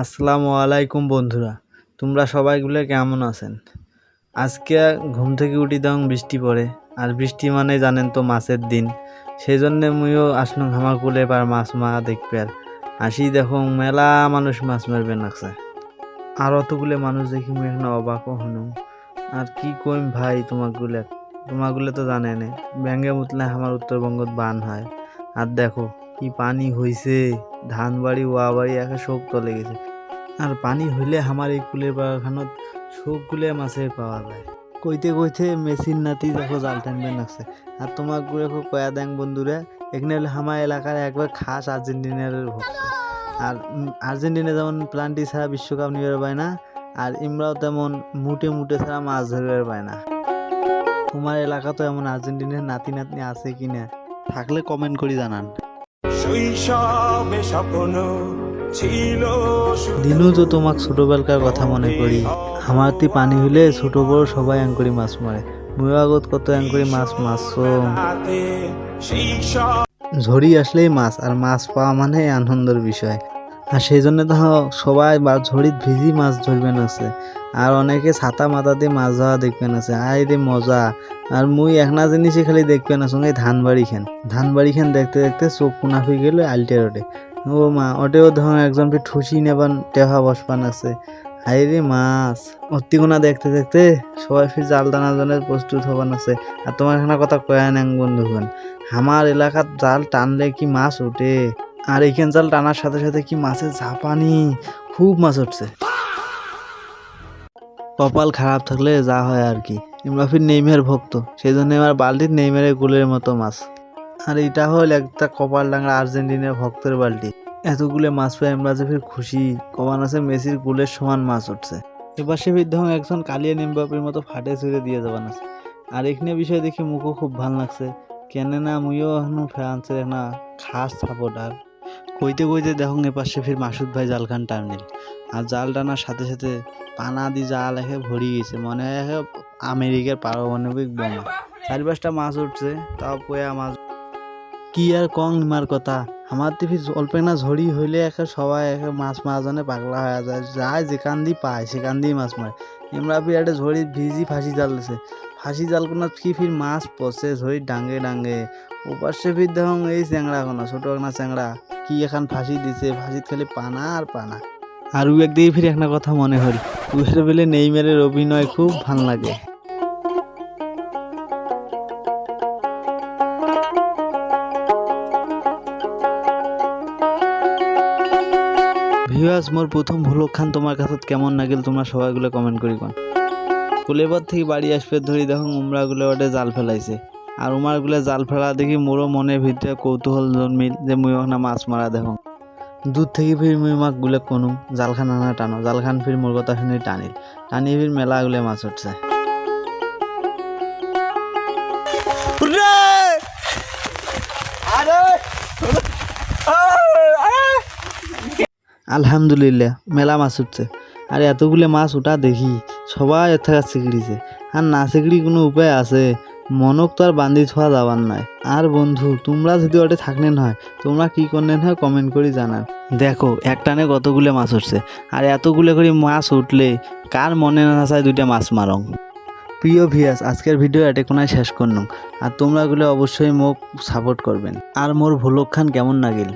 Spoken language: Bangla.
আসসালামু আলাইকুম বন্ধুরা, তোমরা সবাইগুলো কেমন আছেন? আজকে ঘুম থেকে উঠি তখন বৃষ্টি পড়ে, আর বৃষ্টি মানে জানেন তো মাছের দিন। সেই জন্য মুইও আসলাম আমার কুলে পার মাছ মারা দেখবে। আর আসি দেখো মেলা মানুষ মাছ মারবে নাকছে, আর অতগুলো মানুষ দেখি মুই এখন অবাকও হনু। আর কি কইম ভাই, তোমাগুলো তো জানেন ব্যাঙ্গে মুতলে আমার উত্তরবঙ্গত বান হয়। আর দেখো কি পানি হইছে, ধান বাড়ি ওয়া বাড়ি একে শোক তলে গেছে। আর পানি হইলে আমার এই কুলের বাগানত সবগুলো মাছের পাওয়া যায়। কইতে কইতে মেশিন নাতি দেখো জাল টানবে নাকছে। আর তোমার গুলো কয়া দেন বন্ধুরা, এখানে হলে আমার এলাকার একবার খাস আর্জেন্টিনার ভক্ত। আর আর্জেন্টিনা যেমন প্লান্টি ছাড়া বিশ্বকাপ নিতে পারে না, আর ইমরাও তেমন মুটে মুটে ছাড়া মাছ ধরতে পারে না। তোমার এলাকা তো এমন আর্জেন্টিনার নাতি নাতনি আছে কিনা, থাকলে কমেন্ট করে জানান। দিনু তো তোমাক ছোটবেলকার কথা মনে করি। আমার তি পানি হইলে ছোট বড় সবাই অ্যাঙ্করি মাছ মারে। মুই আগত কত অ্যাঙ্করি মাছ ঝড়ি আসলেই মাছ, আর মাছ পাওয়া মানে আনন্দের বিষয়। আর সেই জন্য তো সবাই ঝড়িত ভিজি মাছ ধরবেন আছে, আর অনেকে ছাতা মাথা দিয়ে মাছ ধরা দেখবেন আছে। আই রে মজা। আর মুই একনা জিনিসই খালি দেখবেন সঙ্গে ধান বাড়ি খান দেখতে দেখতে চোখ কোনা হয়ে গেল আলটে রোডে। ও মা, ওটেও ধর একজন ঠুসি নেবান টেহা বসপান আছে। হাই রে মাছ অতিগুনা দেখতে দেখতে সবাই ফির জাল টানার জন্য প্রস্তুত হবান আছে। আর তোমার এখানে কথা কয়া নেন বন্ধুগণ, আমার এলাকার জাল টানলে কি মাছ ওঠে। আর এইখান জাল টানার সাথে সাথে কি মাছের ঝাপানি, খুব মাছ উঠছে। কপাল খারাপ থাকলে যা হয় আর কি। আমরা ফির নেইমার ভক্ত, সেই জন্য আমার বালতির নেইমারের গুলের মতো মাছ। আর এটা হল একটা কপাল ডাঙ্গা আর্জেন্টিনার ভক্তের বালতি। এতগুলো মাছ পাই আমরা যে ফির খুশি, কমান আছে মেসির গুলের সমান মাছ উঠছে। এবার সে বিদ্যমান একজন কালিয়া নিমবাপির মতো ফাটে ছুড়ে দিয়ে যাবান আছে। আর এখানে বিষয় দেখে মুখও খুব ভালো লাগছে, কেননা মুইও এখন ফ্রান্সের না খাস সাপোর্টার। কইতে কইতে দেখুন এপাশে ফির মাসুদ ভাই জালখান টার্মিল। আর জাল টানার সাথে সাথে পানা দি জাল একে ভরি গেছে, মনে হয় আমেরিকার পারমাণবিক বোমা। 4-5টা মাছ উঠছে, তাও কয়া মাছ কি আর কং নিমার কথা। আমার টিভি অল্প না ঝড়ি হইলে একে সবাই একে মাছ মারা জনে পাগলা হয়ে যায়, যায় যেখান দিয়ে পায় সেখান দিয়ে মাছ মারে। আমরা ফির একটা ঝড়ি ভিজি ফাঁসি জাল দিছে, ফাঁসি জাল কোনা কি ফির মাছ পচে ঝড়ি ডাঙ্গে। ওপাশে ফির দেখুন এই চ্যাংড়া কোনা ছোট একটা চ্যাংড়া কি এখন ফাঁসি দিছে, ফাঁসিত খালি পানা আর পানা। আর উ একদিকে ফির একটা কথা মনে হল, উহের বেলে নেইমারের অভিনয় খুব ভাল লাগে। ভিউয়ার্স, মোর প্রথম ভ্লগ খান তোমার কাছে কেমন লাগিল তোমরা সবাইগুলো কমেন্ট করি কোন। কুলেবার থেকে বাড়ি আসবে ধরি দেখুন উমরাগুলো ওটা জাল ফেলাইছে। আর উমারগুলো জাল ফেলা দেখি মোরও মনের ভিতরে কৌতূহল জন্মিল যে মুই ওখানে মাছ মারা দেখুন। দূর থেকে ফির মুই মাক গুলে কোনো জালখান আনা টানো, জালখান ফির মোর কথা শুনে টানি ফির মেলাগুলো মাছ উঠছে। আলহামদুলিল্লাহ মেলা মাছ উঠছে। আর এতগুলো মাছ উঠা দেখি সবাই এর থেকে শিগড়িছে। আর না শিগড়ি কোনো উপায় আছে, মনক তো আর বান্ধি থোয়া যাবার নয়। আর বন্ধু তোমরা যদি ওটা থাকলেন হয়, তোমরা কি করলেন হয় কমেন্ট করে জানান। দেখো একটানে কতগুলো মাছ উঠছে, আর এতগুলো করে মাছ উঠলে কার মনে না চায় দুইটা মাছ মারং। প্রিয় ভিউয়ার্স, আজকের ভিডিও এটে কোনায় শেষ করলাম। আর তোমরা গুলো অবশ্যই মোক সাপোর্ট করবেন। আর মোর ভ্লগ খান কেমন লাগিল